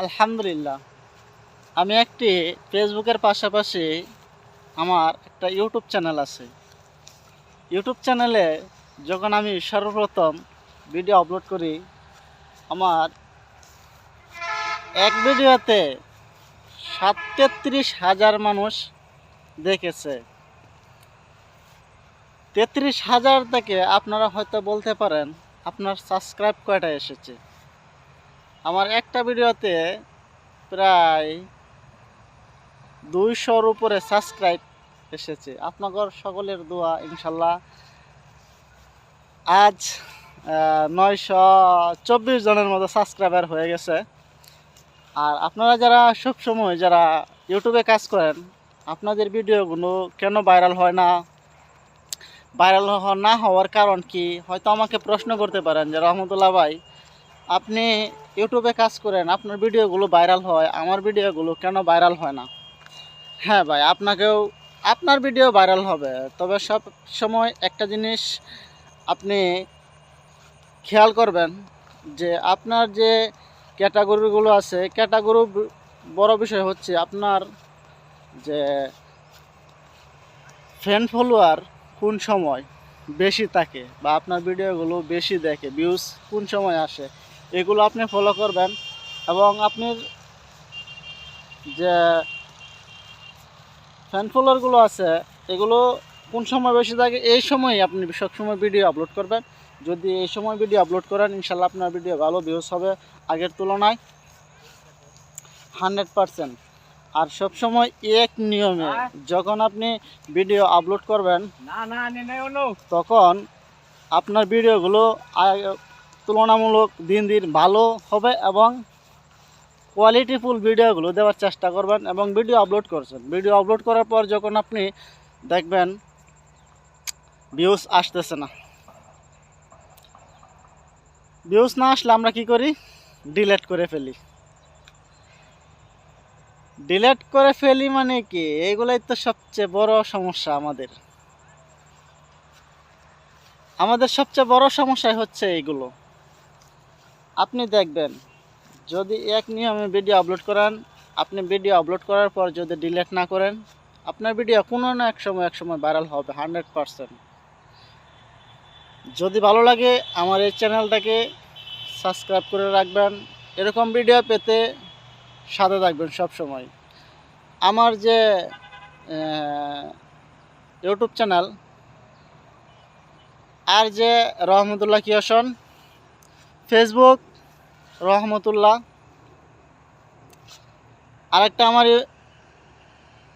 আলহামদুলিল্লাহ। আমি একটি ফেসবুকের পাশাপাশি আমার একটা ইউটিউব চ্যানেল আছে। ইউটিউব চ্যানেলে যখন আমি সর্বপ্রথম ভিডিও আপলোড করি, আমার এক ভিডিওতে 33,000 মানুষ দেখেছে। 33,000 থেকে আপনারা হয়তো বলতে পারেন আপনার সাবস্ক্রাইব কয়টা এসেছে। আমার একটা ভিডিওতে প্রায় 200-র উপরে সাবস্ক্রাইব এসেছে। আপনাদের সকলের দোয়া ইনশাল্লাহ আজ 924 জনের মতো সাবস্ক্রাইবার হয়ে গেছে। আর আপনারা যারা সবসময় যারা ইউটিউবে কাজ করেন, আপনাদের ভিডিওগুলো কেন ভাইরাল হয় না, ভাইরাল না হওয়ার কারণ কি, হয়তো আমাকে প্রশ্ন করতে পারেন যে রহমতুল্লাহ ভাই, আপনি ইউটিউবে কাজ করেন, আপনার ভিডিওগুলো ভাইরাল হয়, আমার ভিডিওগুলো কেন ভাইরাল হয় না? হ্যাঁ ভাই, আপনার ভিডিও ভাইরাল হবে, তবে সব সময় একটা জিনিস আপনি খেয়াল করবেন যে আপনার যে ক্যাটাগরিগুলো আছে, ক্যাটাগরি বড় বিষয় হচ্ছে আপনার যে ফ্যান ফলোয়ার কোন সময় বেশি থাকে বা আপনার ভিডিওগুলো বেশি দেখে, ভিউজ কোন সময় আসে, এগুলো আপনি ফলো করবেন। এবং আপনার যে ফ্যান ফলোয়ারগুলো আছে এগুলো কোন সময় বেশি থাকে, এই সময়ই আপনি সবসময় ভিডিও আপলোড করবেন। যদি এই সময় ভিডিও আপলোড করেন, ইনশাল্লাহ আপনার ভিডিও ভালো ভিউজ হবে আগের তুলনায় 100%। আর সবসময় এক নিয়মে যখন আপনি ভিডিও আপলোড করবেন, তখন আপনার ভিডিওগুলো তুলনামূলক দিন দিন ভালো হবে এবং কোয়ালিটিফুল ভিডিওগুলো দেওয়ার চেষ্টা করবেন। এবং ভিডিও আপলোড করছেন, ভিডিও আপলোড করার পর যখন আপনি দেখবেন ভিউজ আসতেছে না, ভিউজ না আসলে আমরা কি করি? ডিলিট করে ফেলি। ডিলিট করে ফেলি মানে কি, এগুলাই তো সবচেয়ে বড় সমস্যা। আমাদের সবচেয়ে বড় সমস্যাই হচ্ছে এইগুলো। আপনি দেখবেন যদি এক নিয়মে ভিডিও আপলোড করেন, আপনি ভিডিও আপলোড করার পর যদি ডিলিট না করেন, আপনার ভিডিও কোনো না এক সময় ভাইরাল হবে 100%। যদি ভালো লাগে আমার এই চ্যানেলটাকে সাবস্ক্রাইব করে রাখবেন, এরকম ভিডিও পেতে সাথে থাকবেন সব সময়। আমার যে ইউটিউব চ্যানেল আর যে রহমতুল্লাহ ক্রিয়েশন, ফেসবুক রহমতুল্লাহ, আরেকটা আমার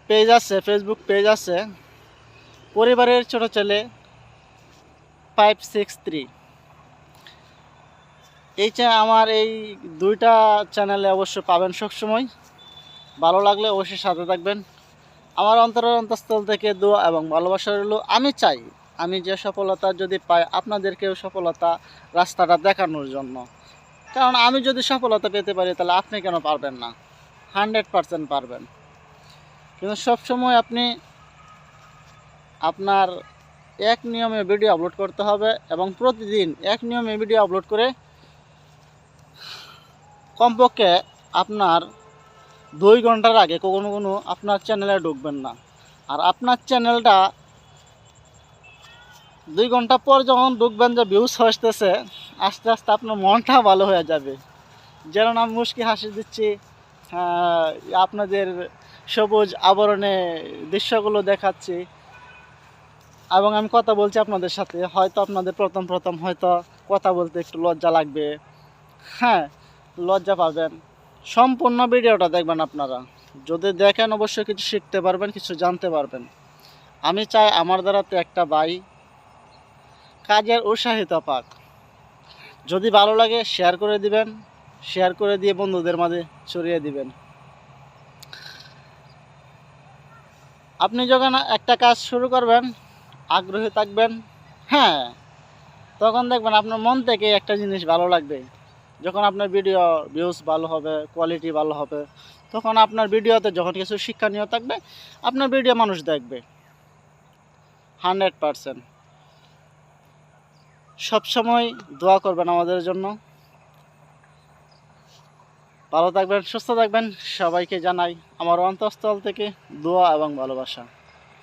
পেজ আছে, ফেসবুক পেজ আছে পরিবারের ছোট ছেলে 563। আমার এই দুইটা চ্যানেলে অবশ্য পাবেন সবসময়। ভালো লাগলে অবশ্যই সাথে থাকবেন। আমার অন্তঃস্থল থেকে দোয়া এবং ভালোবাসা রইল। আমি চাই আমি যে সফলতা যদি পাই, আপনাদেরকেও সফলতা রাস্তাটা দেখানোর জন্য। কারণ আমি যদি সফলতা পেতে পারি, তাহলে আপনি কেন পারবেন না? 100% পারবেন। কিন্তু সবসময় আপনি আপনার এক নিয়মে ভিডিও আপলোড করতে হবে এবং প্রতিদিন এক নিয়মে ভিডিও আপলোড করে কমপক্ষে আপনার 2 ঘন্টার আগে কখনো আপনার চ্যানেলে ঢুকবেন না। আর আপনার চ্যানেলটা 2 ঘন্টা পর যখন ঢুকবেন, যে ভিউজ আসতেছে, আস্তে আস্তে আপনার মনটা ভালো হয়ে যাবে। যেমন আমি মুশকি হাসি দিচ্ছি, আপনাদের সবুজ আবরণে দৃশ্যগুলো দেখাচ্ছি এবং আমি কথা বলছি আপনাদের সাথে। হয়তো আপনাদের প্রথম হয়তো কথা বলতে একটু লজ্জা লাগবে, হ্যাঁ, লজ্জা পাবেন। সম্পূর্ণ ভিডিওটা দেখবেন আপনারা। যদি দেখেন অবশ্যই কিছু শিখতে পারবেন, কিছু জানতে পারবেন। আমি চাই আমার দ্বারাতে একটা ভাই কাজের উৎসাহিত পাক। যদি ভালো লাগে শেয়ার করে দিবেন, শেয়ার করে দিয়ে বন্ধুদের মাঝে ছড়িয়ে দিবেন। আপনি যখন একটা কাজ শুরু করবেন, আগ্রহী থাকবেন, হ্যাঁ, তখন দেখবেন আপনার মন থেকে একটা জিনিস ভালো লাগবে। যখন আপনার ভিডিও ভিউজ ভালো হবে, কোয়ালিটি ভালো হবে, তখন আপনার ভিডিওতে যখন কিছু শিক্ষণীয় থাকবে, আপনার ভিডিও মানুষ দেখবে 100%। সবসময় দোয়া করবেন আমাদের জন্য। ভালো থাকবেন, সুস্থ থাকবেন। সবাইকে জানাই আমার অন্তঃস্থল থেকে দোয়া এবং ভালোবাসা।